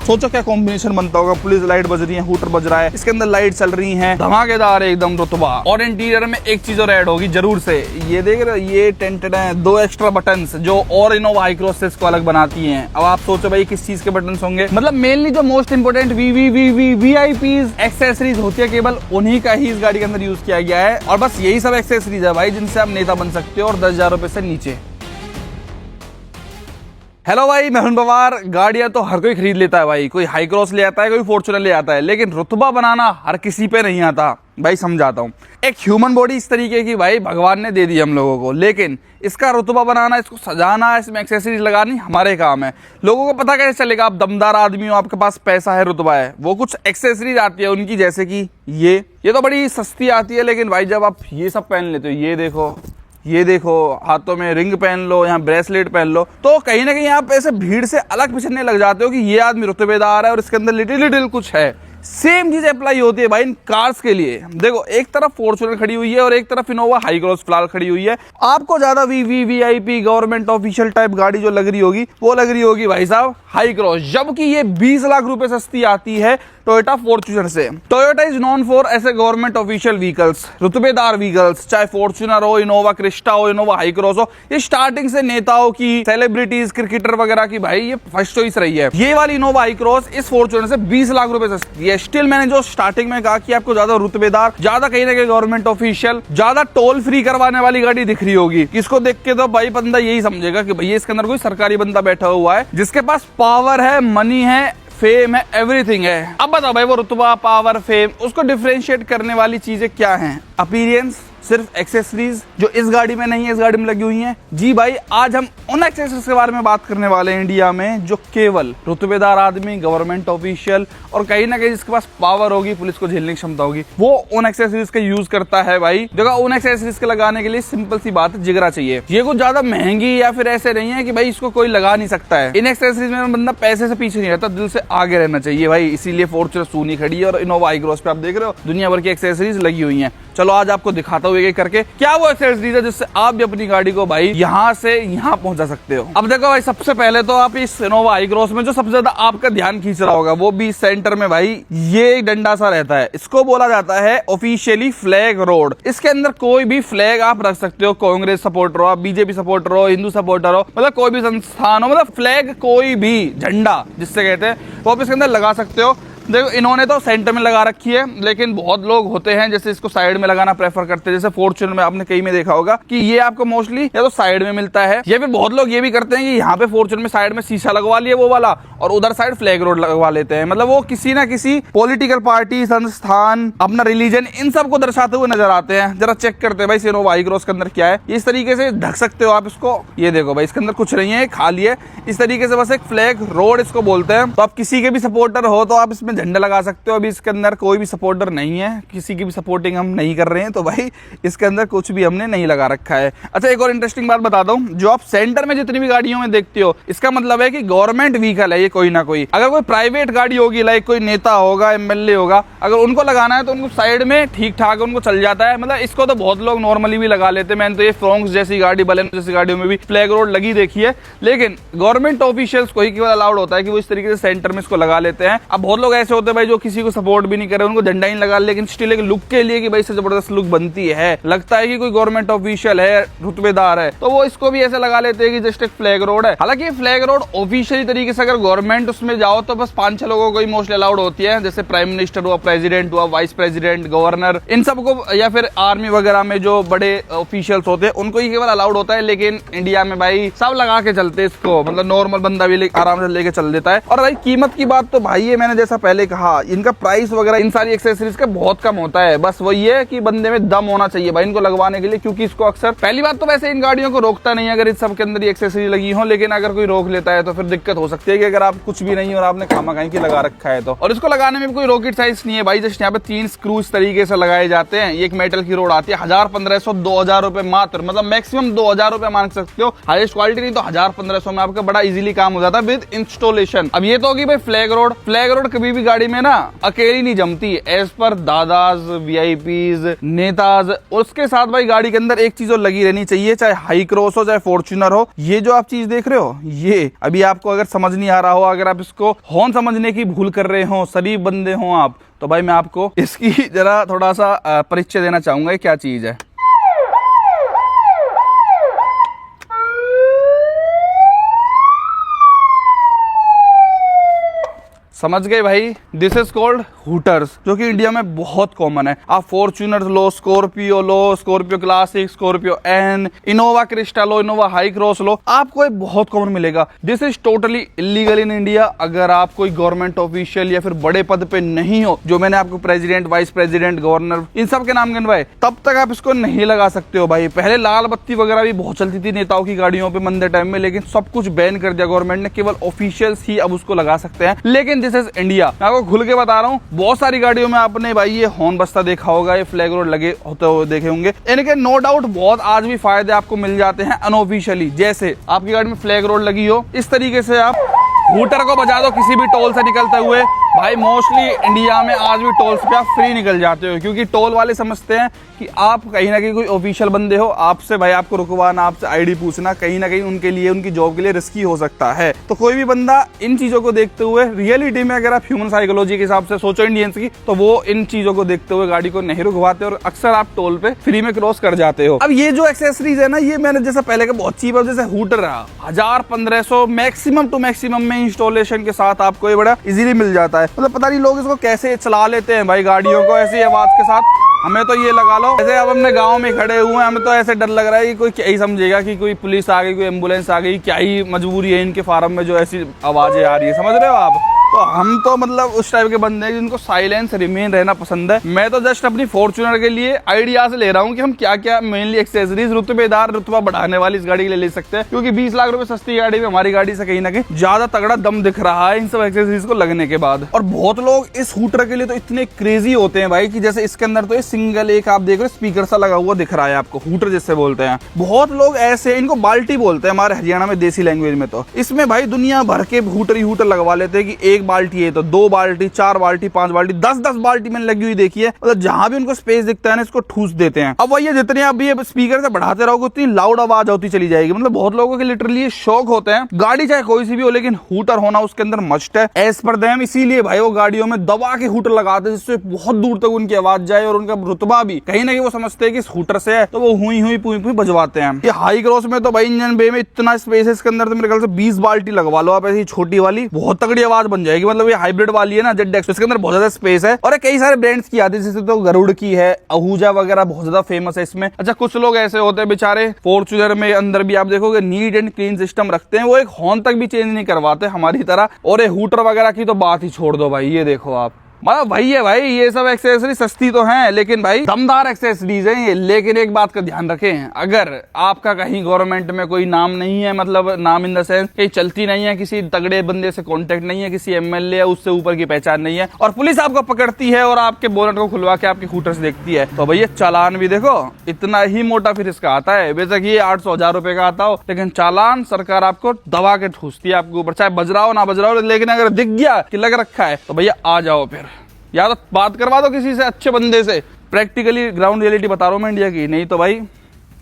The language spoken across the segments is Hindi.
सोचो क्या कॉम्बिनेशन बनता होगा। पुलिस लाइट बज रही है, हूटर बज रहा है, इसके अंदर लाइट चल रही है, धमाकेदार है एकदम रुतबा। और इंटीरियर में एक चीज और ऐड होगी जरूर से, ये देख रहे हो, ये टेंटेड है, 2 एक्स्ट्रा बटन्स जो और इनोवा हाई क्रॉस से इसको अलग बनाती हैं। अब आप सोचो भाई किस चीज के बटन्स होंगे। मतलब मेनली जो मोस्ट इंपोर्टेंट वीआईपीज एक्सेसरीज होती है केवल उन्हीं का ही इस गाड़ी के अंदर यूज किया गया है। और बस यही सब एक्सेसरीज है भाई जिनसे आप नेता बन सकते हो, और 10,000 रुपए से नीचे। हेलो भाई, मैं हूं पवार। गाड़ियां तो हर कोई खरीद लेता है भाई, कोई हाई क्रॉस ले आता है, कोई फॉर्च्यूनर ले आता है, लेकिन रुतबा बनाना हर किसी पे नहीं आता भाई। समझाता हूं, एक ह्यूमन बॉडी इस तरीके की भाई भगवान ने दे दी हम लोगों को, लेकिन इसका रुतबा बनाना, इसको सजाना, इसमें एक्सेसरीज लगानी हमारे काम है। लोगों को पता कैसे चलेगा आप दमदार आदमी हो, आपके पास पैसा है, रुतबा है। वो कुछ एक्सेसरीज आती है उनकी, जैसे कि ये तो बड़ी सस्ती आती है, लेकिन भाई जब आप ये सब पहन लेते हो, ये देखो हाथों में रिंग पहन लो, यहाँ ब्रेसलेट पहन लो, तो कहीं ना कहीं आप ऐसे भीड़ से अलग पिछड़ने लग जाते हो कि ये आदमी रुतबेदार है और इसके अंदर लिटिल कुछ है। सेम चीज अप्लाई होती है भाई इन कार्स के लिए। देखो, एक तरफ फॉर्च्यूनर खड़ी हुई है और एक तरफ इनोवा हाई क्रॉस फिलहाल खड़ी हुई है। आपको ज्यादा वीवीवीआईपी गवर्नमेंट ऑफिशियल टाइप गाड़ी जो लग रही होगी, वो लग रही होगी भाई साहब हाई क्रॉस, जबकि ये 20 लाख रुपए सस्ती आती है टोयोटा फॉर्च्यूनर से। टोयोटा इज नोन फॉर ऐसे गवर्नमेंट ऑफिशियल व्हीकल्स, रुतबेदार व्हीकल्स, चाहे फॉर्च्यूनर हो, इनोवा क्रिस्टा हो, इनोवा हाई क्रॉस हो, ये स्टार्टिंग से नेताओं की, सेलिब्रिटीज, क्रिकेटर वगैरह की भाई ये फर्स्ट चॉइस रही है। ये वाली इनोवा हाई क्रॉस इस फॉर्च्यूनर से 20 लाख रुपए सस्ती है। स्टिल मैंने जो स्टार्टिंग में कहा कि आपको ज्यादा रुतबेदार, ज्यादा कहीं ना कहीं गवर्नमेंट ऑफिशियल, ज्यादा टोल फ्री करवाने वाली गाड़ी दिख रही होगी। इसको देख के तो भाई बंदा यही समझेगा कि भैया इसके अंदर कोई सरकारी बंदा बैठा हुआ है जिसके पास पावर है, मनी है, फेम है, एवरीथिंग है। अब बताओ भाई वो रुतबा, पावर, फेम, उसको डिफरेंशिएट करने वाली चीजें क्या हैं? अपीयरेंस, सिर्फ एक्सेसरीज जो इस गाड़ी में नहीं है, इस गाड़ी में लगी हुई हैं। जी भाई, आज हम उन एक्सेसरीज के बारे में बात करने वाले हैं इंडिया में जो केवल रुतबेदार आदमी, गवर्नमेंट ऑफिशियल और कहीं ना कहीं जिसके पास पावर होगी, पुलिस को झेलने की क्षमता होगी, वो उन एक्सेसरीज का यूज करता है भाई। देखो, उन एक्सेसरीज के लगाने के लिए सिंपल सी बात है, जिगरा चाहिए। ये कुछ ज्यादा महंगी या फिर ऐसे नहीं है कि भाई इसको कोई लगा नहीं सकता है। इन एक्सेसरीज में बंदा पैसे से पीछे नहीं रहता, दिल से आगे रहना चाहिए भाई। इसीलिए फॉर्च्यूनर सूनी खड़ी है और इनोवा हाई क्रॉस पे आप देख रहे हो दुनिया भर की एक्सेसरीज लगी हुई है। चलो आज आपको दिखाता हूँ एक करके क्या वो एक्सेसरीज है जिससे आप भी अपनी गाड़ी को भाई यहाँ से यहाँ पहुंचा सकते हो। अब देखो भाई, सबसे पहले तो आप इस इनोवा हाई क्रॉस में जो सबसे ज्यादा आपका ध्यान खींच रहा होगा, वो भी सेंटर में भाई ये एक डंडा सा रहता है। इसको बोला जाता है ऑफिशियली फ्लैग रोड। इसके अंदर कोई भी फ्लैग आप रख सकते हो। कांग्रेस सपोर्टर हो, बीजेपी सपोर्टर हो, हिंदू सपोर्टर हो, मतलब कोई भी संस्थान हो, मतलब फ्लैग, कोई भी झंडा जिससे कहते हैं, वो आप इसके अंदर लगा सकते हो। देखो, इन्होंने तो सेंटर में लगा रखी है, लेकिन बहुत लोग होते हैं जैसे इसको साइड में लगाना प्रेफर करते हैं। जैसे फॉर्च्यूनर में आपने कई में देखा होगा कि ये आपको मोस्टली या तो साइड में मिलता है, या फिर बहुत लोग ये भी करते हैं कि यहाँ पे फॉर्च्यूनर में साइड में शीशा लगवा लिया वो वाला, और उधर साइड फ्लैग रोड लगवा लेते हैं। मतलब वो किसी ना किसी पॉलिटिकल पार्टी, संस्थान, अपना रिलीजन, इन सब को दर्शाते हुए नजर आते हैं। जरा चेक करते हैं भाई इनोवा हाई क्रॉस के अंदर क्या है। इस तरीके से ढक सकते हो आप इसको। ये देखो भाई, इसके अंदर कुछ नहीं है, खाली है। इस तरीके से बस एक फ्लैग रोड इसको बोलते हैं। तो आप किसी के भी सपोर्टर हो तो आप इसमें झंडा लगा सकते हो। अभी इसके अंदर कोई भी सपोर्टर नहीं है, किसी की भी सपोर्टिंग हम नहीं कर रहे हैं, तो भाई इसके अंदर कुछ भी हमने नहीं लगा रखा है। अच्छा, एक और इंटरेस्टिंग बात बता दूं, जो आप सेंटर में जितनी भी गाड़ियों में देखते हो, इसका मतलब है कि गवर्नमेंट व्हीकल है ये कोई ना कोई। अगर कोई प्राइवेट गाड़ी होगी, लाइक कोई नेता होगा, एमएलए होगा, अगर उनको लगाना है तो उनको साइड में ठीक ठाक उनको चल जाता है। मतलब इसको तो बहुत लोग नॉर्मली भी लगा लेते हैं। मैंने तो ये फ्रोंक्स जैसी गाड़ी, बलेनो जैसी गाड़ियों में भी फ्लैग रोड लगी देखी है, लेकिन गवर्नमेंट ऑफिशियल्स को ही केवल अलाउड होता है कि वो इस तरीके से सेंटर में इसको लगा लेते हैं। अब बहुत लोग ऐसे होते हैं भाई जो किसी को सपोर्ट भी नहीं करे, उनको झंडा ही लगा, लेकिन स्टिल एक लुक के लिए कि भाई इससे जबरदस्त लुक बनती है, लगता है कि कोई गवर्नमेंट ऑफिशियल है, रुतबेदार है, तो वो इसको भी ऐसे लगा लेते हैं कि जस्ट एक फ्लैग रोड है। हालांकि फ्लैग रोड ऑफिशियली तरीके से अगर गवर्नमेंट उसमें जाओ तो बस 5-6 लोगों को ही मोस्टली अलाउड होती है, जैसे प्राइम मिनिस्टर हुआ, प्रेसिडेंट हुआ, वाइस प्रेसिडेंट, गवर्नर, इन सबको, या फिर आर्मी वगैरह में जो बड़े ऑफिशियल्स होते हैं उनको ही केवल अलाउड होता है। लेकिन इंडिया में भाई सब लगा के चलते हैं इसको, मतलब नॉर्मल बंदा भी आराम से लेके चल देता है। और भाई कीमत की बात तो भाई ये मैंने जैसा पहले कहा, इनका प्राइस वगैरह इन सारी एक्सेसरीज का बहुत कम होता है। बस वही है कि बंदे में दम होना चाहिए भाई इनको लगवाने के लिए, क्योंकि इसको अक्सर, पहली बात तो वैसे इन गाड़ियों को रोकता नहीं अगर इस सब के अंदर एक्सेसरी लगी हो, लेकिन अगर कोई रोक लेता है तो फिर दिक्कत हो सकती है कि अगर आप कुछ भी नहीं और आपने खामा-खाई की लगा रखा है तो। और इसको लगाने में भी कोई रॉकेट साइंस नहीं है भाई, जस्ट यहाँ पे 3 स्क्रू इस तरीके से लगाए जाते हैं। एक मेटल की रोड आती है, 1000-1500, 2000 रुपए मात्र, मतलब मैक्सिमम 2000 रुपए मांग सकते हो। हाईएस्ट क्वालिटी नहीं तो 1000-1500 में आपका बड़ा इजीली काम हो जाता है विद इंस्टॉलेशन। अब ये तो होगी भाई फ्लैग रोड। फ्लैग रोड कभी भी गाड़ी में ना अकेली नहीं जमती, एज पर दादाज, वीआईपीज, नेताज, उसके साथ भाई गाड़ी के अंदर एक चीज और लगी रहनी चाहिए, चाहे हाई क्रॉस हो चाहे फॉर्च्यूनर हो। ये जो आप चीज देख रहे हो, ये अभी आपको अगर समझ नहीं आ रहा हो, अगर आप इसको हॉर्न समझने की भूल कर रहे हो, शरीफ बंदे हो आप, तो भाई मैं आपको इसकी जरा थोड़ा सा परिचय देना चाहूंगा, ये क्या चीज है। समझ गए भाई, दिस इज कॉल्ड हूटर्स, जो कि इंडिया में बहुत कॉमन है। आप फॉर्च्यूनर लो, स्कॉर्पियो लो, Scorpio Classic, Scorpio N, Innova Crysta लो, इनोवा हाई क्रॉस लो, आपको ये बहुत कॉमन मिलेगा। This is totally illegal in India. अगर आप कोई गवर्नमेंट ऑफिशियल या फिर बड़े पद पे नहीं हो, जो मैंने आपको प्रेसिडेंट, वाइस प्रेसिडेंट, गवर्नर, इन सब के नाम गिनवाए, तब तक आप इसको नहीं लगा सकते हो भाई। पहले लाल बत्ती वगैरह भी बहुत चलती थी नेताओं की गाड़ियों पे मंदे टाइम में, लेकिन सब कुछ बैन कर दिया गवर्नमेंट ने, केवल ऑफिशियल्स ही अब उसको लगा सकते हैं। लेकिन दिस इज इंडिया, मैं आपको खुल के बता रहा हूँ, बहुत सारी गाड़ियों में आपने भाई ये हॉर्न बजता देखा होगा, ये फ्लैग रोड लगे होते हुए देखे होंगे। इनके नो डाउट बहुत आज भी फायदे आपको मिल जाते हैं अनऑफिशियली। जैसे आपकी गाड़ी में फ्लैग रोड लगी हो, इस तरीके से आप हूटर को बजा दो किसी भी टोल से निकलते हुए, भाई मोस्टली इंडिया में आज भी टोल्स पे आप फ्री निकल जाते हो, क्योंकि टोल वाले समझते हैं कि आप कहीं ना कहीं कोई ऑफिशियल बंदे हो, आपसे भाई आपको रुकवाना, आपसे आईडी पूछना कहीं ना कहीं उनके लिए, उनकी जॉब के लिए रिस्की हो सकता है। तो कोई भी बंदा इन चीजों को देखते हुए, रियलिटी में अगर आप ह्यूमन साइकोलॉजी के हिसाब से सोचो इंडियंस की, तो वो इन चीजों को देखते हुए गाड़ी को नहीं रुकवाते और अक्सर आप टोल पे फ्री में क्रॉस कर जाते हो। अब ये जो एक्सेसरीज है ना, ये मैंने जैसा पहले का बहुत चीप है, जैसे हूटर रहा 1000-1500 मैक्सिमम टू मैक्सिमम में इंस्टॉलेशन के साथ आपको ये बड़ा इजीली मिल जाता है। मतलब पता नहीं लोग इसको कैसे चला लेते हैं भाई गाड़ियों को ऐसी आवाज के साथ। हमें तो ये लगा लो जैसे अब हमने गांव में खड़े हुए हैं, हमें तो ऐसे डर लग रहा है कि कोई क्या ही समझेगा कि कोई पुलिस आ गई, कोई एम्बुलेंस आ गई, क्या ही मजबूरी है इनके फार्म में जो ऐसी आवाजें आ रही है, समझ रहे हो आप। तो हम तो मतलब उस टाइप के बंदे हैं जिनको साइलेंस रिमेन रहना पसंद है। मैं तो जस्ट अपनी फॉर्च्यूनर के लिए आइडियाज ले रहा हूँ कि हम क्या क्या मेनली एक्सेसरीज रुतबेदार, रुतबा बढ़ाने वाली इस गाड़ी के लिए ले सकते हैं, क्योंकि 20 लाख रुपए सस्ती गाड़ी में हमारी गाड़ी से कहीं ना कहीं ज्यादा तगड़ा दम दिख रहा है इन सब एक्सेसरीज को लगने के बाद। और बहुत लोग इस हूटर के लिए तो इतने क्रेजी होते हैं भाई कि जैसे इसके अंदर तो ये सिंगल एक आप देख रहे स्पीकर सा लगा हुआ दिख रहा है आपको, हूटर जिससे बोलते हैं। बहुत लोग ऐसे, इनको बाल्टी बोलते हैं हमारे हरियाणा में देसी लैंग्वेज में। तो इसमें भाई दुनिया भर के हूटर ही हूटर लगवा लेते हैं कि एक बाल्टी है तो 2 बाल्टी, 4 बाल्टी, 5 बाल्टी, 10-10 बाल्टी मैंने लगी हुई देखी है। मतलब जहां भी उनको स्पेस दिखता है ना, इसको ठूस देते हैं। अब वही जितने आप भी स्पीकर से बढ़ाते रहोगे उतनी लाउड आवाज होती चली जाएगी। मतलब बहुत लोगों के लिटरली शौक होते हैं, गाड़ी चाहे कोई सी भी हो लेकिन हूटर होना उसके अंदर मस्ट है एज पर देम। इसीलिए भाई वो गाड़ियों में दबा के हूटर लगाते हैं जिससे बहुत दूर तक उनकी आवाज जाए और उनका रुतबा भी कहीं ना कहीं वो समझते हैं कि इस हूटर से है, तो वो हुई हुई पुई पुई बजवाते हैं। ये हाई क्रॉस में तो भाई इंजन बे में इतना स्पेस है, इसके अंदर तो मेरे ख्याल से 20 बाल्टी लगवा लो आप ऐसी छोटी वाली, बहुत तगड़ी आवाज बन जाएगी। मतलब ये हाइब्रिड वाली है ना जेड एक्स, इसके अंदर बहुत ज्यादा स्पेस है। और कई सारे ब्रांड्स की आती है, जैसे तो गरुड़ की है, आहूजा वगैरह बहुत ज्यादा फेमस है इसमें। अच्छा कुछ लोग ऐसे होते हैं बेचारे, फॉर्च्यूनर में अंदर भी आप देखोगे नीट एंड क्लीन सिस्टम रखते हैं, वो एक हॉर्न तक भी चेंज नहीं करवाते हमारी तरह। और ये हूटर वगैरह की तो बात ही छोड़ दो भाई, ये देखो आप, मतलब वही है भाई, ये सब एक्सेसरी सस्ती तो हैं लेकिन भाई दमदार एक्सेसरीज हैं ये। लेकिन एक बात का ध्यान रखें, अगर आपका कहीं गवर्नमेंट में कोई नाम नहीं है, मतलब नाम इन द सेंस कहीं चलती नहीं है, किसी तगड़े बंदे से कांटेक्ट नहीं है, किसी एमएलए या उससे ऊपर की पहचान नहीं है, और पुलिस आपको पकड़ती है और आपके बोनट को खुलवा के आपके हूटर्स देखती है, तो भैया चालान भी देखो इतना ही मोटा फिर इसका आता है। बेशक ये 800-1000 रुपए का आता हो, लेकिन चालान सरकार आपको दबा के ठूसती है आपके ऊपर, चाहे बज रहा हो ना बज रहा हो। लेकिन अगर दिख गया कि लग रखा है तो भैया आ जाओ, फिर या तो बात करवा दो किसी से अच्छे बंदे से। प्रैक्टिकली ग्राउंड रियलिटी बता रहा हूं मैं इंडिया की, नहीं तो भाई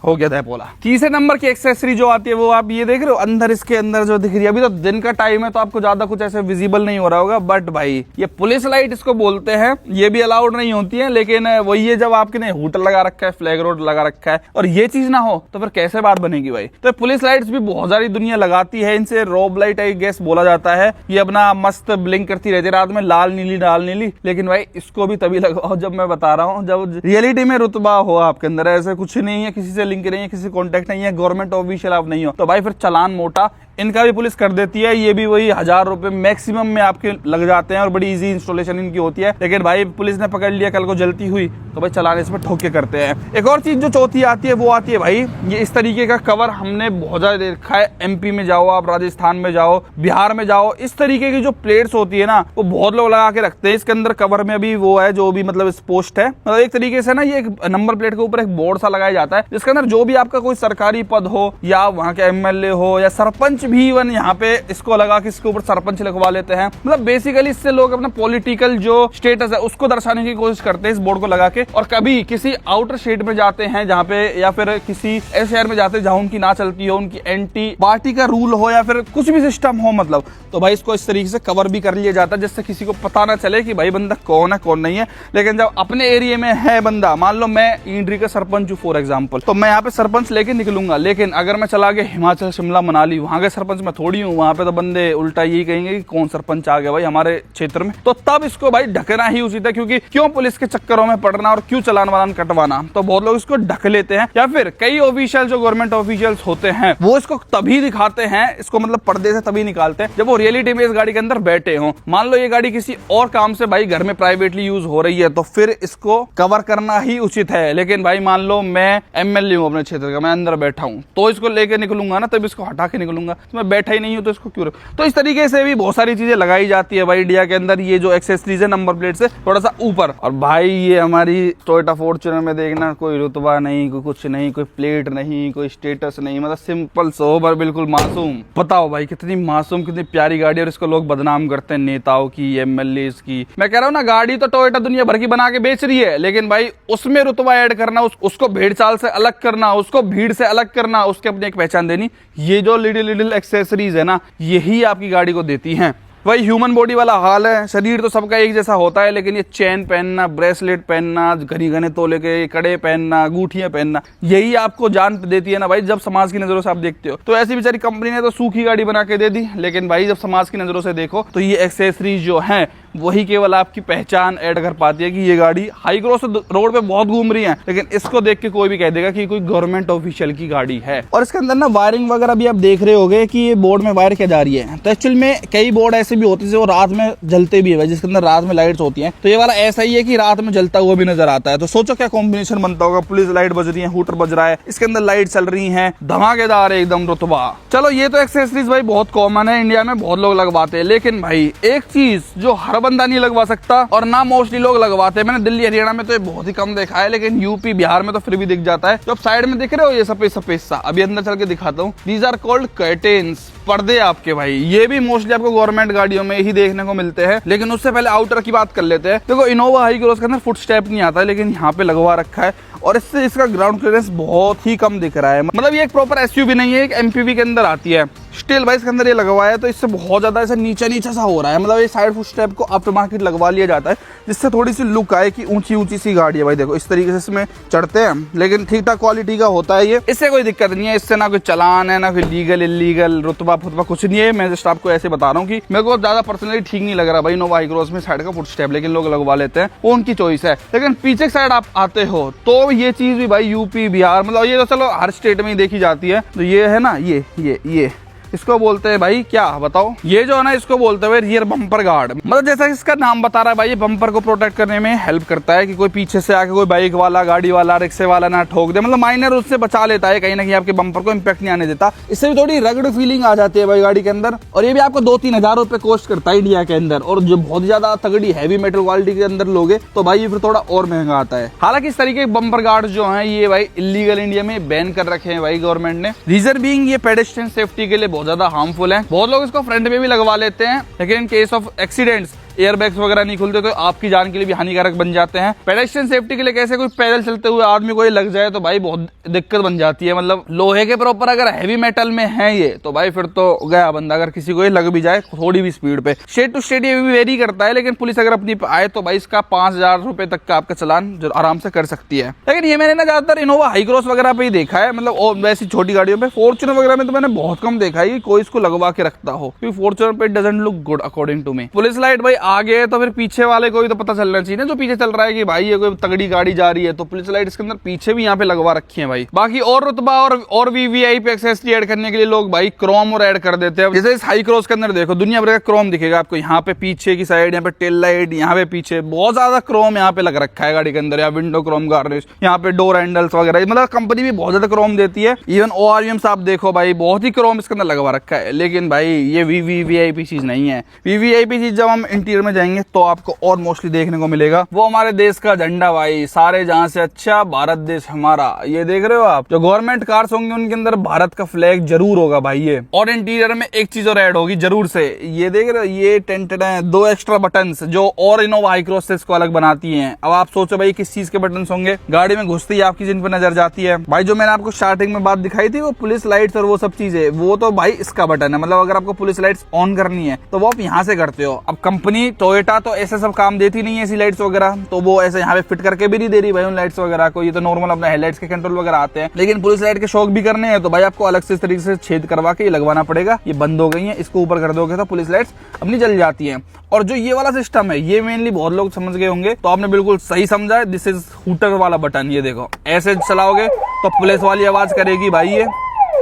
हो गया था पोला। तीसरे नंबर की एक्सेसरी जो आती है वो आप ये देख रहे हो अंदर, इसके अंदर जो दिख रही है, अभी तो दिन का टाइम है तो आपको ज्यादा कुछ ऐसे विजिबल नहीं हो रहा होगा, बट भाई ये पुलिस लाइट इसको बोलते हैं, ये भी अलाउड नहीं होती है। लेकिन वही है, जब आपके हूटर लगा रखा है, फ्लैग रोड लगा रखा है और ये चीज ना हो तो फिर कैसे बात बनेगी भाई। तो पुलिस लाइट्स भी बहुत सारी दुनिया लगाती है, इनसे रोब लाइट आई गेस बोला जाता है। ये अपना मस्त ब्लिंक करती रहती है रात में, लाल नीली लाल नीली। लेकिन भाई इसको भी तभी लगाओ जब मैं बता रहा हूँ, जब रियलिटी में रुतबा हो आपके अंदर, ऐसे कुछ नहीं है, किसी से लिंक नहीं है, किसी नहीं है, गवर्नमेंट ऑफिशियल आप नहीं हो, तो भाई फिर चालान मोटा इनका भी पुलिस कर देती है। ये भी वही 1000 रुपए मैक्सिमम में आपके लग जाते हैं और बड़ी इजी इंस्टॉलेशन इनकी होती है। लेकिन भाई पुलिस ने पकड़ लिया कल को जलती हुई तो भाई चालान इसमें ठोक के करते हैं। एक और चीज जो चौथी आती है वो आती है भाई ये इस तरीके का कवर, हमने बहुत ज्यादा देखा है। एमपी में जाओ आप, राजस्थान में जाओ, बिहार में जाओ, इस तरीके की जो प्लेट्स होती है ना वो बहुत लोग लगा के रखते हैं। इसके अंदर कवर में भी वो है जो भी मतलब स्पोस्ट है, मतलब एक तरीके से ना ये एक नंबर प्लेट के ऊपर एक बोर्ड सा लगाया जाता है जिसके अंदर अंदर जो भी आपका कोई सरकारी पद हो या वहाँ के एमएलए हो या सरपंच भी, इवन यहाँ पे इसको लगा कि इसके ऊपर सरपंच लिखवा लेते हैं। मतलब बेसिकली इससे लोग अपना पॉलिटिकल जो स्टेटस है उसको दर्शाने की कोशिश करते हैं इस बोर्ड को लगा के। और कभी किसी आउटर स्टेट में जाते हैं जहाँ पे, या फिर किसी ऐसे शहर में जाते हैं जहाँ उनकी ना चलती हो, उनकी एंटी पार्टी का रूल हो या फिर कुछ भी सिस्टम हो, मतलब तो भाई इसको इस तरीके से कवर भी कर लिया जाता है जिससे किसी को पता ना चले कि भाई बंदा कौन है कौन नहीं है। लेकिन जब अपने एरिया में है बंदा, मान लो मैं ईंड्री का सरपंच हूँ फॉर एग्जाम्पल, तो मैं यहाँ पे सरपंच लेके निकलूंगा। लेकिन अगर मैं चला गया हिमाचल शिमला मनाली, वहां के सरपंच मैं थोड़ी हूँ, वहां पे तो बंदे उल्टा यही कहेंगे कि कौन सरपंच आ गया भाई हमारे क्षेत्र में। तो तब इसको भाई ढकना ही उचित है, क्योंकि क्यों पुलिस के चक्करों में पड़ना और क्यों चालान वालान कटवाना। तो बहुत लोग इसको ढक लेते हैं, या फिर कई ऑफिशियल जो गवर्नमेंट ऑफिशियल्स होते हैं वो इसको तभी दिखाते हैं, इसको मतलब पर्दे से तभी निकालते हैं जब वो रियलिटी में इस गाड़ी के अंदर बैठे हों। मान लो ये गाड़ी किसी और काम से भाई घर में प्राइवेटली यूज हो रही है तो फिर इसको कवर करना ही उचित है। लेकिन भाई मान लो मैं एमएलए हूं अपने क्षेत्र का, मैं अंदर बैठा हूं, तो इसको लेके निकलूंगा ना, तब इसको हटा के निकलूंगा। तो मैं बैठा ही नहीं हूं तो इसको क्यों। तो इस तरीके से भी बहुत सारी चीजें लगाई जाती है भाई इंडिया के अंदर, ये जो एक्सेसरीज है नंबर प्लेट से थोड़ा सा ऊपर। और भाई ये हमारी टोयोटा फॉर्च्यूनर में देखना, कोई रुतबा नहीं, कोई कुछ नहीं, कोई प्लेट नहीं, कोई स्टेटस नहीं, मतलब सिंपल सोबर बिल्कुल मासूम। बताओ भाई कितनी मासूम, कितनी प्यारी गाड़ी, और इसको लोग बदनाम करते हैं नेताओं की, एमएलए की। मैं कह रहा हूँ ना, गाड़ी तो टोयोटा दुनिया भर की बना के बेच रही है, लेकिन भाई उसमें रुतबा ऐड करना, उसको भेड़ चाल से अलग करना, उसको भीड़ से अलग करना, उसके अपनी एक पहचान देनी, ये जो लिटिल लिटिल एक्सेसरीज है ना, यही आपकी गाड़ी को देती हैं। वही ह्यूमन बॉडी वाला हाल है, शरीर तो सबका एक जैसा होता है, लेकिन ये चेन पहनना, ब्रेसलेट पहनना, घने घने तोले के कड़े पहनना, अंगूठियां पहनना, यही आपको जान देती है ना भाई। जब समाज की नजरों से आप देखते हो तो ऐसी बेचारी कंपनी ने तो सूखी गाड़ी बना के दे दी, लेकिन भाई जब समाज की नजरों से देखो तो ये एक्सेसरीज जो है वही केवल आपकी पहचान ऐड कर पाती है कि ये गाड़ी हाई क्रॉस रोड पे बहुत घूम रही है, लेकिन इसको देख के कोई भी कह देगा कि कोई गवर्नमेंट ऑफिशियल की गाड़ी है। और इसके अंदर ना वायरिंग वगैरह भी आप देख रहे होंगे कि ये बोर्ड में वायर क्या जा रही है। तो एक्चुअल में कई बोर्ड ऐसे भी होते हैं जो रात में जलते भी है, जिसके अंदर रात में लाइट्स होती हैं। तो ये वाला ऐसा ही है कि रात में जलता हुआ भी नजर आता है। तो सोचो क्या कॉम्बिनेशन बनता होगा, पुलिस लाइट बज रही है, हूटर बज रहा है, इसके अंदर लाइट चल रही है, धमाकेदार है एकदम रुतबा। चलो ये तो एक्सेसरीज भाई बहुत कॉमन है, इंडिया में बहुत लोग लगवाते हैं। लेकिन भाई एक चीज जो हर बंदा नहीं लगवा सकता और ना मोस्टली लोग लगवाते हैं, मैंने दिल्ली हरियाणा में तो ये बहुत ही कम देखा है, लेकिन यूपी बिहार में तो फिर भी दिख जाता है। जो आप साइड में दिख रहे हो ये सफेद सफेद सा, अभी अंदर चल के दिखाता हूँ, दीज आर कॉल्ड कर्टेन्स, पर्दे आपके भाई। ये भी मोस्टली आपको गवर्नमेंट गाड़ियों में ही देखने को मिलते हैं। लेकिन उससे पहले आउटर की बात कर लेते हैं। देखो इनोवा हाई क्रॉस के अंदर फुट स्टेप नहीं आता है, लेकिन यहाँ पे लगवा रखा है और इससे इसका ग्राउंड क्लियरेंस बहुत ही कम दिख रहा है। मतलब ये एक प्रॉपर एसयूवी नहीं है, एक एमपीवी के अंदर आती है। स्टिल भाई इसके अंदर ये लगवाया है तो इससे बहुत ज्यादा ऐसा नीचा नीचा सा हो रहा है। मतलब ये साइड फुट स्टेप को आफ्टर मार्केट लगवा लिया जाता है जिससे थोड़ी सी लुक आए कि ऊंची ऊंची सी गाड़ी है। भाई देखो इस तरीके से इसमें चढ़ते हैं, लेकिन ठीक ठाक क्वालिटी का होता है ये, इससे कोई दिक्कत नहीं है। इससे ना कोई चलान है, ना कोई लीगल इलीगल रुतबा फुतबा कुछ नहीं है। मैं जस्ट आपको ऐसे बता रहा हूँ कि मेरे को ज्यादा पर्सनली ठीक नहीं लग रहा भाई इनोवा हाई क्रॉस में साइड का फुट स्टेप, लेकिन लोग लगवा लेते हैं, वो उनकी चॉइस है। लेकिन पीछे साइड आप आते हो तो ये चीज भी भाई यूपी बिहार, मतलब ये तो चलो हर स्टेट में ही देखी जाती है। तो ये है ना, ये इसको बोलते हैं भाई क्या बताओ, ये जो है ना इसको बोलते हैं रियर बम्पर गार्ड। मतलब जैसा इसका नाम बता रहा है भाई, ये बम्पर को प्रोटेक्ट करने में हेल्प करता है कि कोई पीछे से आके कोई बाइक वाला, गाड़ी वाला, रिक्शे वाला ना ठोक दे। मतलब माइनर उससे बचा लेता है, कहीं ना कहीं आपके बम्पर को इम्पैक्ट नहीं आने देता। इससे भी थोड़ी रगड़ फीलिंग आ जाती है भाई गाड़ी के अंदर। और ये भी आपको 2-3 हजार रुपए कॉस्ट करता है इंडिया के अंदर। और जो बहुत ज्यादा तगड़ी हैवी मेटल क्वालिटी के अंदर लोगे तो भाई ये फिर थोड़ा और महंगा आता है। हालांकि इस तरीके के बम्पर गार्ड जो है ये भाई इलीगल इंडिया में बैन कर रखे हैं भाई गवर्नमेंट ने। रीजन बीइंग ये पेडेस्ट्रियन सेफ्टी के लिए बहुत ज्यादा हार्मफुल है। बहुत लोग इसको फ्रंट में भी लगवा लेते हैं, लेकिन in case of accidents airbags वगैरह नहीं खुलते तो आपकी जान के लिए भी हानिकारक बन जाते हैं। पेडेस्ट्रियन सेफ्टी के लिए कैसे कोई पैदल चलते हुए आदमी को ये लग जाए तो भाई बहुत दिक्कत बन जाती है। मतलब लोहे के प्रॉपर अगर हैवी मेटल में है ये तो भाई फिर तो गया बंदा, अगर किसी को ये लग भी जाए थोड़ी भी स्पीड पे। स्टेट टू स्टेट ये भी वेरी करता है, लेकिन पुलिस अगर अपनी आए तो भाई इसका 5,000 रुपए तक का आपका चलान जो आराम से कर सकती है। लेकिन ये मैंने ना ज्यादातर इनोवा हाई क्रॉस वगैरह पे ही देखा है, मतलब और वैसी छोटी गाड़ियों पे। फॉर्च्यूनर वगैरह में तो मैंने बहुत कम देखा है कि कोई इसको लगवा के रखता हो, क्योंकि फॉर्च्यूनर पे doesn't look good according to me. Police light भाई आगे है तो फिर पीछे वाले को भी तो पता चलना चाहिए ना, जो पीछे चल रहा है कि भाई ये कोई तगड़ी गाड़ी जा रही है। तो पुलिस लाइट इसके अंदर पीछे भी यहाँ पे लगवा रखी है भाई। बाकी और रुतबा और वीवीआईपी एक्सेसरी ऐड करने के लिए लोग भाई क्रोम और ऐड कर देते हैं। जैसे इस हाई क्रॉस के अंदर देखो दुनिया भर का क्रोम दिखेगा आपको, यहाँ पे पीछे की साइड, यहाँ पे टेल लाइट, यहाँ पे पीछे बहुत ज्यादा क्रोम यहाँ पे लग रखा है गाड़ी के अंदर। या विंडो क्रोम गार्निश, यहाँ पे डोर हैंडल्स वगैरह, मतलब कंपनी भी बहुत ज्यादा क्रोम देती है। इवन ORVMs आप देखो भाई बहुत ही क्रोम इसके अंदर लगवा रखा है। लेकिन भाई ये वीवीआईपी चीज नहीं है। वीवीआईपी चीज जब हम इंटीरियर इंटीरियर में जाएंगे तो आपको और मोस्टली देखने को मिलेगा वो हमारे देश का झंडा भाई, सारे जहां से अच्छा भारत देश हमारा। ये देख रहे हो आप, जो गवर्नमेंट कार्स होंगे उनके अंदर भारत का फ्लैग जरूर होगा भाई ये। और इंटीरियर में एक चीज और ऐड होगी जरूर से, ये देख रहे हो, ये टेंटेड है 2 एक्स्ट्रा बटन्स जो और इनोवा हाई क्रॉस से इसको अलग बनाती हैं। अब आप सोचो भाई किस चीज के बटन्स होंगे, गाड़ी में घुसते ही आपकी जिन पर नजर जाती है भाई, जो मैंने आपको स्टार्टिंग में बात दिखाई थी वो पुलिस लाइट्स और वो सब चीजें, वो तो भाई इसका बटन है। मतलब अगर आपको पुलिस लाइट्स ऑन करनी है तो वो आप यहाँ से करते हो। अब कंपनी टोयोटा तो ऐसे सब काम देती नहीं है ऐसी लाइट्स वगैरह, तो वो ऐसे यहाँ पे फिट करके भी नहीं दे रही भाई उन लाइट्स वगैरह को। ये तो नॉर्मल अपने हेडलाइट्स के कंट्रोल वगैरह आते हैं, लेकिन पुलिस लाइट के शौक भी करने हैं तो भाई आपको अलग से इस तरीके से छेद करवा के ये लगवाना पड़ेगा। ये बंद हो गई है, इसको ऊपर कर दोगे तो पुलिस लाइट्स अपनी जल जाती है। और जो ये वाला सिस्टम है ये मेनली बहुत लोग समझ गए होंगे, तो आपने बिल्कुल सही समझा है, दिस इज हूटर वाला बटन। ये देखो ऐसे चलाओगे तो पुलिस वाली आवाज करेगी भाई, ये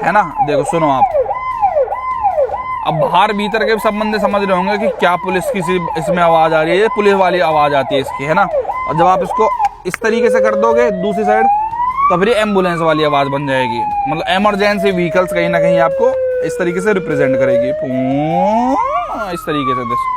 है ना, देखो सुनो आप। अब बाहर भीतर के सब बंदे समझ रहे होंगे कि क्या पुलिस की इसमें आवाज आ रही है, पुलिस वाली आवाज आती है इसकी, है ना। और जब आप इसको इस तरीके से कर दोगे दूसरी साइड तो फिर एम्बुलेंस वाली आवाज बन जाएगी। मतलब इमरजेंसी व्हीकल्स कहीं ना कहीं आपको इस तरीके से रिप्रेजेंट करेगी, इस तरीके से।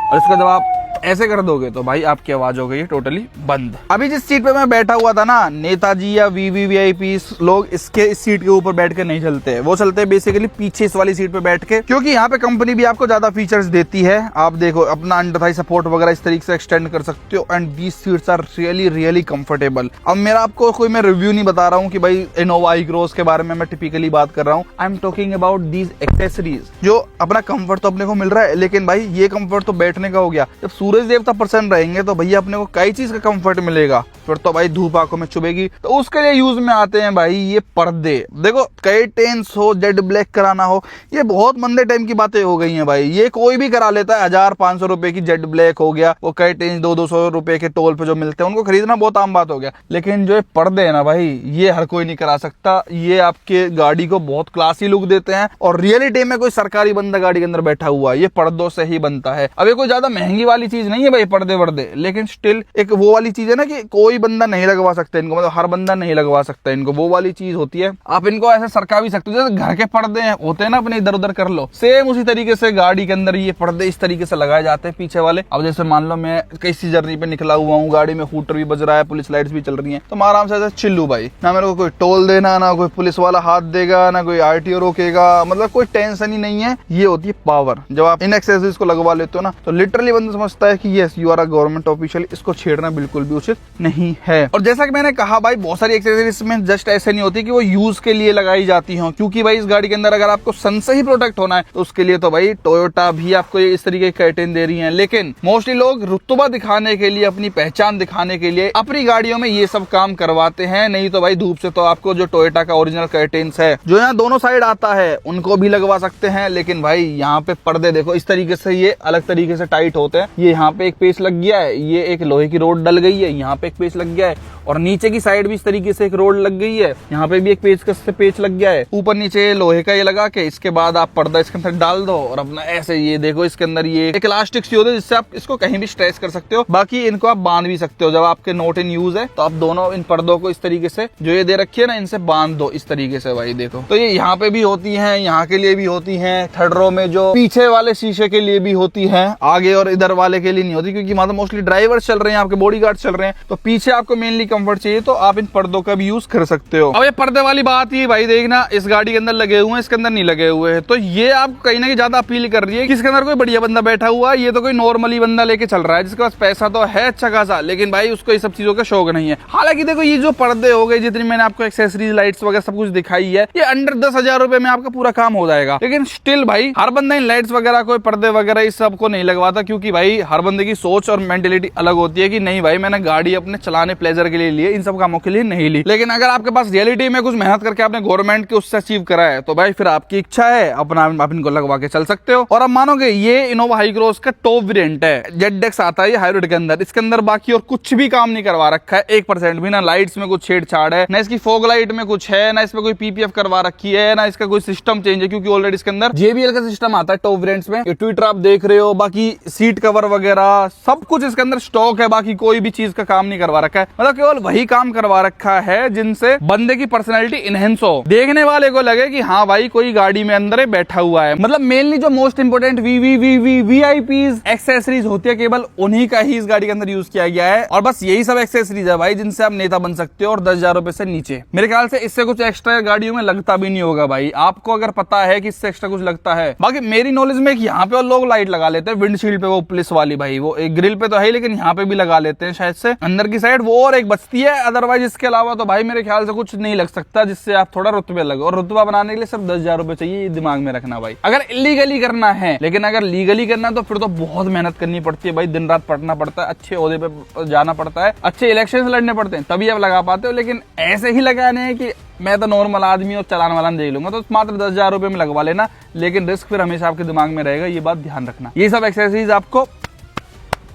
और इसका जब आप ऐसे कर दोगे तो भाई आपकी आवाज हो गई है टोटली बंद। अभी जिस सीट पे मैं बैठा हुआ था ना, नेताजी या वीवीवीआईपी लोग इस सीट के ऊपर बैठ के नहीं चलते, वो चलते हैं बेसिकली पीछे इस वाली सीट पे बैठ के, क्योंकि यहाँ पे कंपनी भी आपको ज्यादा फीचर्स देती है। आप देखो अपना अंडर थाई सपोर्ट वगैरह इस तरीके से एक्सटेंड कर सकते हो, and these seats are really really comfortable. अब मेरा आपको कोई मैं रिव्यू नहीं बता रहा हूँ कि भाई इनोवा हाई क्रॉस के बारे में मैं टिपिकली बात कर रहा हूँ। I am talking about these accessories, जो अपना कंफर्ट तो अपने को मिल रहा है, लेकिन भाई ये कंफर्ट तो बैठने का हो गया। जब सूरज देवता पर्सन रहेंगे तो भैया अपने को कई चीज का कंफर्ट मिलेगा, फिर तो भाई धूप आंखों में चुभेगी। तो उसके लिए यूज में आते हैं भाई ये पर्दे। देखो कर्टेन्स हो, जेड ब्लैक कराना हो, ये बहुत मंदे टाइम की बातें हो गई हैं भाई। ये कोई भी करा लेता है, 1000-500 रुपए की जेड ब्लैक हो गया, वो कर्टेन्स 200-200 रुपए के टोल पे जो मिलते हैं उनको खरीदना बहुत आम बात हो गया। लेकिन जो ये पर्दे है ना भाई, ये हर कोई नहीं करा सकता। ये आपके गाड़ी को बहुत क्लासी लुक देते हैं, और रियलिटी में कोई सरकारी बंदा गाड़ी के अंदर बैठा हुआ है ये पर्दों से ही बनता है। अब ये कोई ज्यादा महंगी वाली चीज नहीं है भाई पर्दे वर्दे, लेकिन स्टिल एक वो वाली चीज है ना कि कोई बंदा नहीं लगवा सकता इनको, मतलब हर बंदा नहीं लगवा सकता इनको, वो वाली चीज होती है। आप इनको ऐसे सरका भी सकते हो, जैसे घर के पर्दे होते हैं ना अपने इधर उधर कर लो, सेम उसी तरीके से गाड़ी के अंदर ये पर्दे इस तरीके से लगाए जाते हैं पीछे वाले। अब जैसे मान लो मैं किसी जर्नी पे निकला हुआ हूँ, गाड़ी में हूटर भी बज रहा है, पुलिस लाइट्स भी चल रही है, तो मैं आराम से ऐसे चिल्लू भाई, ना मेरे को कोई टोल देना, ना कोई पुलिस वाला हाथ देगा, ना कोई आरटीओ रोकेगा, मतलब कोई टेंशन ही नहीं है। ये होती है पावर। जब आप इन एक्सेसरीज को लगवा लेते हो ना, तो लिटरली बंदा समझता है कि yes you are a government official, इसको छेड़ना बिल्कुल भी उचित नहीं है। और जैसा कि मैंने कहा भाई, बहुत सारी एक्सेसरीज में जस्ट ऐसे नहीं होती कि वो यूज के लिए लगाई जाती हो, क्योंकि भाई इस गाड़ी के अंदर अगर आपको सन से ही प्रोटेक्ट होना है तो उसके लिए तो भाई टोयोटा भी आपको इस तरीके की कर्टेन दे रही है। लेकिन मोस्टली लोग रुतबा दिखाने के लिए, अपनी पहचान दिखाने के लिए अपनी गाड़ियों में ये सब काम करवाते हैं। नहीं तो भाई धूप से तो आपको जो टोयोटा का ओरिजिनल कर्टेन्स है जो यहाँ दोनों साइड आता है उनको भी लगवा सकते हैं। लेकिन भाई यहाँ पे पर्दे देखो इस तरीके से ये अलग तरीके से टाइट होते हैं। ये यहाँ पे एक पेच लग गया है, ये एक लोहे की रोड डल गई है, यहाँ पे एक पेच लग गया है, और नीचे की साइड भी इस तरीके से एक रोड लग गई है, यहाँ पे भी एक पेचकस से पेच लग गया है। ऊपर नीचे लोहे का ये लगा के इसके बाद आप पर्दा इसके अंदर डाल दो और अपना ऐसे ये देखो इसके अंदर ये एक इलास्टिक सी होती है जिससे आप इसको कहीं भी स्ट्रेच कर सकते हो। बाकी इनको आप बांध भी सकते हो, जब आपके नोट इन यूज है तो आप दोनों इन पर्दों को इस तरीके से जो ये दे रखी है ना, इनसे बांध दो इस तरीके से भाई। देखो तो ये यहाँ पे भी होती है, यहाँ के लिए भी होती है, थर्ड रो में जो पीछे वाले शीशे के लिए भी होती है, आगे और इधर वाले के लिए नहीं होती, क्योंकि मतलब मोस्टली ड्राइवर्स चल रहे हैं, आपके बॉडीगार्ड चल रहे हैं, तो पीछे आपको मेनली कंफर्ट चाहिए तो आप इन पर्दों का भी यूज कर सकते हो। अब ये पर्दे वाली बात ही भाई देखना, इस गाड़ी के अंदर लगे हुए हैं, इसके अंदर नहीं लगे हुए हैं, तो ये आप कहीं ना कहीं ज्यादा अपील कर रही है कि इसके अंदर कोई बढ़िया बंदा बैठा हुआ है, ये तो कोई नॉर्मली बंदा लेके चल रहा है जिसके पास पैसा तो है अच्छा खासा, लेकिन भाई उसको ये सब चीजों का शौक नहीं है। हालांकि देखो ये जो पर्दे हो गए, जितनी मैंने आपको एक्सेसरीज लाइट्स वगैरह सब कुछ दिखाई है, ये अंडर 10,000 रुपए में आपका पूरा काम हो जाएगा। लेकिन स्टिल भाई हर बंदा इन लाइट्स वगैरह कोई पर्दे वगैरह इस सब को नहीं लगवाता, क्योंकि भाई हर बंदे की सोच और मेंटेलिटी अलग होती है कि नहीं भाई मैंने गाड़ी अपने चलाने प्लेजर के लिए ली है, इन सब कामों के लिए नहीं ली। लेकिन अगर आपके पास रियलिटी में कुछ मेहनत करके आपने गवर्नमेंट के उससे अचीव करा है तो भाई फिर आपकी इच्छा है, अपना आप इनको लगवा के चल सकते हो। और अब मानोगे ये इनोवा हाई क्रॉस का टॉप वेरिएंट है, जेड-एक्स आता है ये हाइब्रिड के अंदर, इसके अंदर बाकी और कुछ भी काम नहीं करवा रखा है 1% भी, ना लाइट्स में कुछ छेड़छाड़ है, ना इसकी फॉग लाइट में कुछ है, ना इसमें कोई पीपीएफ करवा रखी है, ना इसका कोई सिस्टम चेंज है, क्योंकि ऑलरेडी इसके अंदर JBL का सिस्टम आता है टॉप वेरिएंट्स में। ये ट्विटर आप देख रहे हो, बाकी सीट कवर वगैरह सब कुछ इसके अंदर स्टॉक है, बाकी कोई भी चीज का काम नहीं करवा रखा है। मतलब केवल केवल वही काम करवा रखा है जिनसे बंदे की पर्सनैलिटी इनहेंस हो, देखने वाले को लगे कि हाँ भाई कोई गाड़ी में अंदर बैठा हुआ है। मतलब मेनली जो मोस्ट इंपोर्टेंट वीआईपीज एक्सेसरीज होती है केवल उन्हीं का ही इस गाड़ी के अंदर यूज किया गया है। और बस यही सब एक्सेसरीज है भाई जिनसे आप नेता बन सकते हो, और 10,000 रुपए से नीचे। मेरे ख्याल से इससे कुछ एक्स्ट्रा गाड़ियों में लगता भी नहीं होगा भाई, आपको अगर पता है कि इससे एक्स्ट्रा कुछ लगता है। बाकी मेरी नॉलेज में यहाँ पे लोग लाइट लगा लेते हैं विंडशील्ड पे, वो पुलिस वाली भाई, वो एक ग्रिल पे तो है लेकिन यहाँ पे भी लगा लेते हैं शायद से अंदर की साइड, वो और एक बचती है। अदरवाइज इसके अलावा तो भाई मेरे ख्याल से कुछ नहीं लग सकता जिससे आप थोड़ा रुतबे लगे, और रुतबा बनाने के लिए सिर्फ 10,000 रुपए चाहिए, ये दिमाग में रखना भाई, अगर इलीगली करना है। लेकिन अगर लीगली करना है तो फिर तो बहुत मेहनत करनी पड़ती है भाई, दिन रात पढ़ना पड़ता है, अच्छे ओहदे पे जाना पड़ता है, अच्छे इलेक्शन लड़ने पड़ते हैं, तभी आप लगा पाते हो। लेकिन ऐसे ही लगाने हैं कि मैं तो नॉर्मल आदमी और चलाने वाला देख लूंगा, तो मात्र 10,000 रुपए में लगवा लेना, लेकिन रिस्क फिर हमेशा आपके दिमाग में रहेगा, ये बात ध्यान रखना। ये सब एक्सेसरीज आपको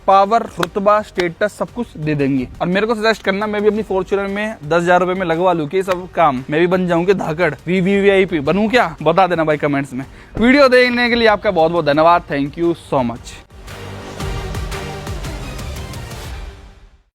पावर, रुतबा, स्टेटस सब कुछ दे देंगी। और मेरे को सजेस्ट करना, मैं भी अपनी फॉर्च्यूनर में 10,000 रुपए में लगवा लूं कि सब काम, मैं भी बन जाऊंगी धाकड़, वीवीवीआईपी बनूं क्या, बता देना भाई कमेंट्स में। वीडियो देखने के लिए आपका बहुत बहुत धन्यवाद, थैंक यू सो मच।